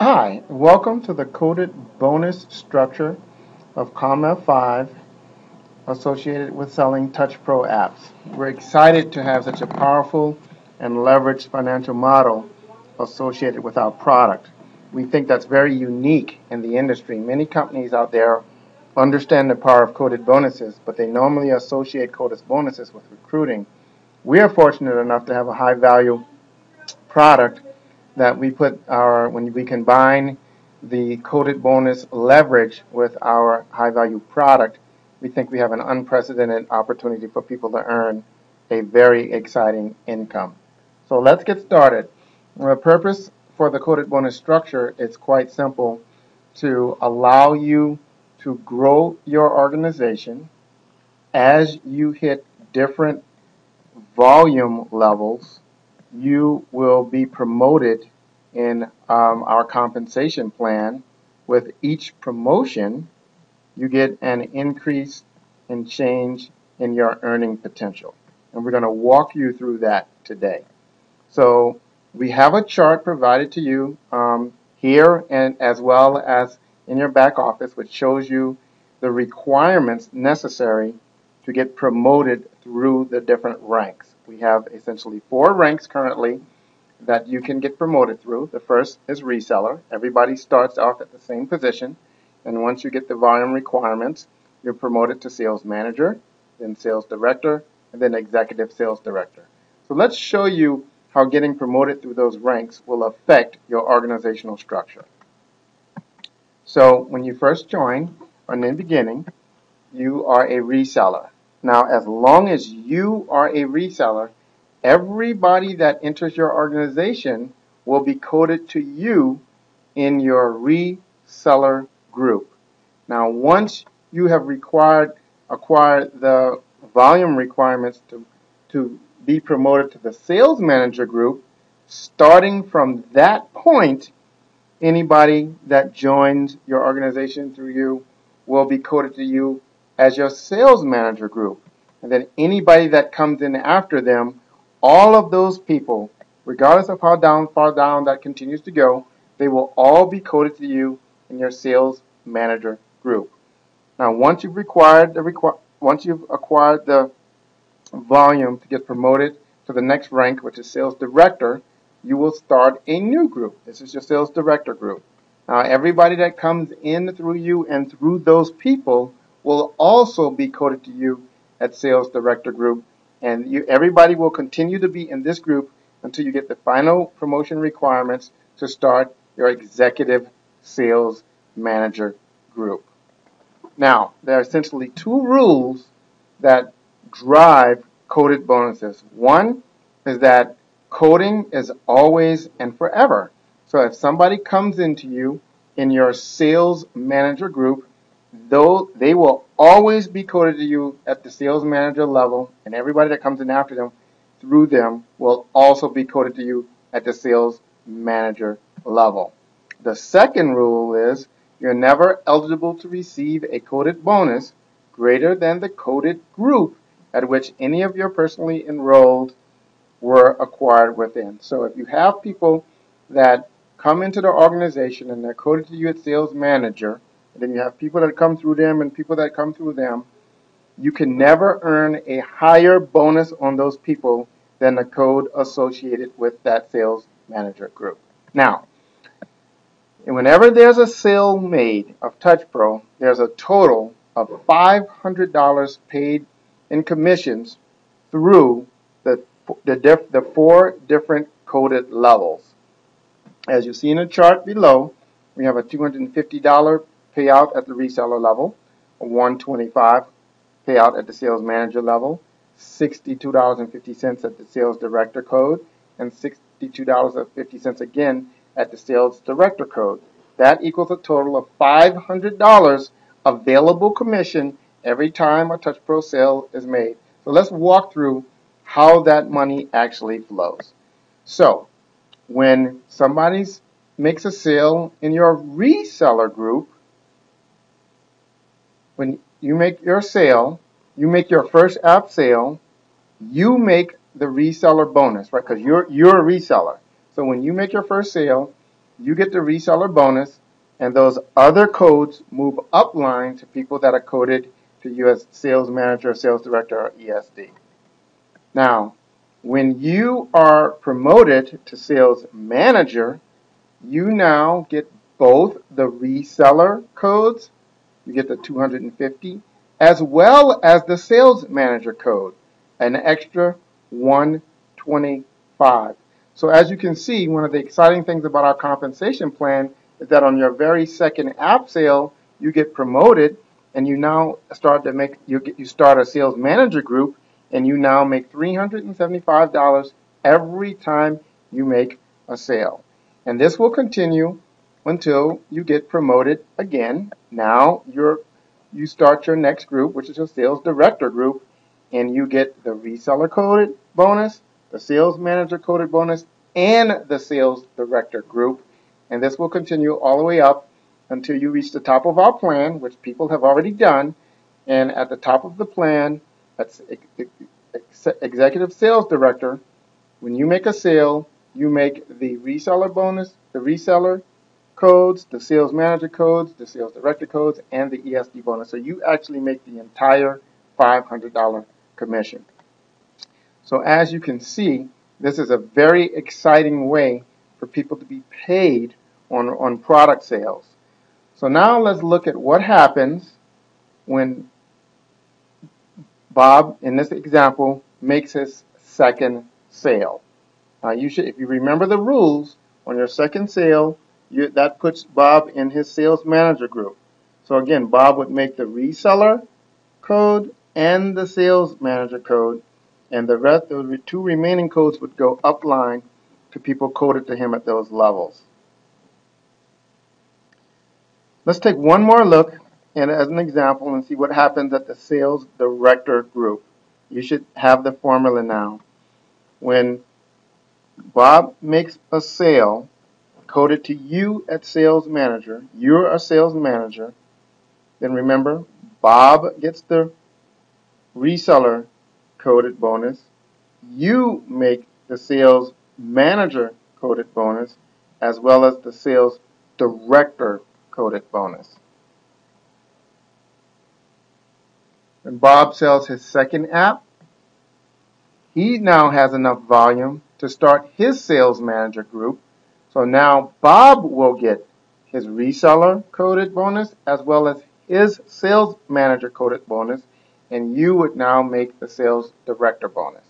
Hi, welcome to the coded bonus structure of comF5 associated with selling Touch Pro apps. We're excited to have such a powerful and leveraged financial model associated with our product. We think that's very unique in the industry. Many companies out there understand the power of coded bonuses, but they normally associate coded bonuses with recruiting. We are fortunate enough to have a high value product that when we combine the coded bonus leverage with our high value product, we think we have an unprecedented opportunity for people to earn a very exciting income. So let's get started. The purpose for the coded bonus structure is quite simple: to allow you to grow your organization as you hit different volume levels. You will be promoted in our compensation plan. With each promotion, you get an increase in change in your earning potential. And we're going to walk you through that today. So we have a chart provided to you here and as well as in your back office, which shows you the requirements necessary to get promoted through the different ranks. We have essentially 4 ranks currently that you can get promoted through. The first is reseller. Everybody starts off at the same position, and once you get the volume requirements, you're promoted to sales manager, then sales director, and then executive sales director. So let's show you how getting promoted through those ranks will affect your organizational structure. So when you first join, or in the beginning, you are a reseller. Now, as long as you are a reseller, everybody that enters your organization will be coded to you in your reseller group. Now, once you have acquired the volume requirements to be promoted to the sales manager group, starting from that point, anybody that joins your organization through you will be coded to you as your sales manager group. And then anybody that comes in after them, all of those people, regardless of how far down that continues to go, they will all be coded to you in your sales manager group. Now, once you've acquired the volume to get promoted to the next rank, which is sales director, you will start a new group. This is your sales director group. Now, everybody that comes in through you and through those people will also be coded to you at sales director group, and everybody will continue to be in this group until you get the final promotion requirements to start your executive sales manager group. Now, there are essentially 2 rules that drive coded bonuses. One is that coding is always and forever. So if somebody comes into you in your sales manager group, though they will always be coded to you at the sales manager level, and everybody that comes in after them through them will also be coded to you at the sales manager level. The second rule is you're never eligible to receive a coded bonus greater than the coded group at which any of your personally enrolled were acquired within. So if you have people that come into the organization and they're coded to you at sales manager, and then you have people that come through them and people that come through them, you can never earn a higher bonus on those people than the code associated with that sales manager group. Now, whenever there's a sale made of Touch Pro, there's a total of $500 paid in commissions through the 4 different coded levels. As you see in the chart below, we have a $250 payout at the reseller level, a $125 payout at the sales manager level, $62.50 at the sales director code, and $62.50 again at the sales director code. That equals a total of $500 available commission every time a Touch Pro sale is made. So let's walk through how that money actually flows. So when somebody makes a sale in your reseller group, when you make your sale, you make your first app sale, you make the reseller bonus, right? Because you're a reseller. So when you make your first sale, you get the reseller bonus, and those other codes move upline to people that are coded to you as sales manager, sales director, or ESD. Now, when you are promoted to sales manager, you now get both the reseller codes, you get the 250, as well as the sales manager code, an extra 125. So as you can see, one of the exciting things about our compensation plan is that on your very second app sale, you get promoted and you now start to make, you start a sales manager group, and you now make $375 every time you make a sale. And this will continue until you get promoted again. Now you start your next group, which is your sales director group, and you get the reseller coded bonus, the sales manager coded bonus, and the sales director group. And this will continue all the way up until you reach the top of our plan, which people have already done. And at the top of the plan, that's executive sales director. When you make a sale, you make the reseller bonus, the reseller codes, the sales manager codes, the sales director codes, and the ESD bonus. So you actually make the entire $500 commission. So as you can see, this is a very exciting way for people to be paid on product sales. So now let's look at what happens when Bob, in this example, makes his second sale. If you remember the rules, on your second sale, that puts Bob in his sales manager group. So again, Bob would make the reseller code and the sales manager code, and the two remaining codes would go upline to people coded to him at those levels. Let's take one more look as an example and see what happens at the sales director group. You should have the formula now. When Bob makes a sale coded to you at sales manager, you're a sales manager, then remember, Bob gets the reseller coded bonus, you make the sales manager coded bonus, as well as the sales director coded bonus. When Bob sells his second app, he now has enough volume to start his sales manager group. So now Bob will get his reseller coded bonus as well as his sales manager coded bonus, and you would now make the sales director bonus.